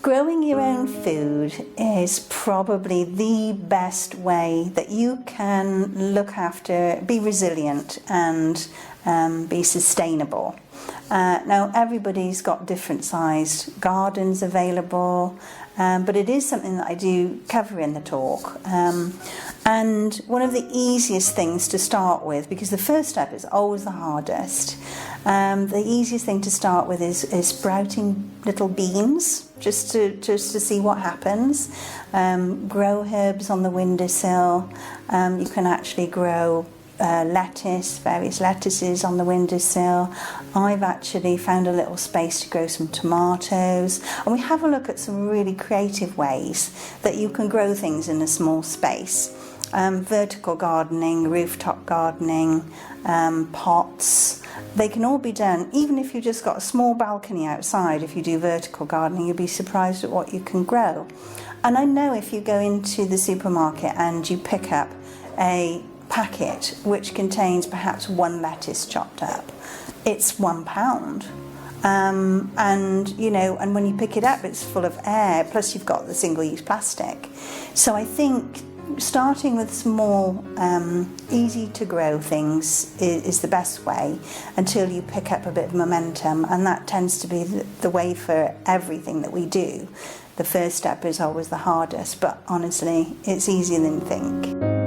Growing your own food is probably the best way that you can look after, be resilient and be sustainable. Now everybody's got different sized gardens available, but it is something that I do cover in the talk. And one of the easiest things to start with, because the first step is always the hardest, the easiest thing to start with is sprouting little beans, just to see what happens. Grow herbs on the windowsill. You can actually grow lettuce, various lettuces on the windowsill. I've actually found a little space to grow some tomatoes, and we have a look at some really creative ways that you can grow things in a small space. Vertical gardening, rooftop gardening, pots, they can all be done. Even if you've just got a small balcony outside, if you do vertical gardening, you'll be surprised at what you can grow. And I know if you go into the supermarket and you pick up a packet which contains perhaps one lettuce chopped up, it's £1. And when you pick it up, it's full of air, plus you've got the single-use plastic. So I think starting with small, easy to grow things is the best way until you pick up a bit of momentum, and that tends to be the way for everything that we do. The first step is always the hardest, but honestly, it's easier than you think.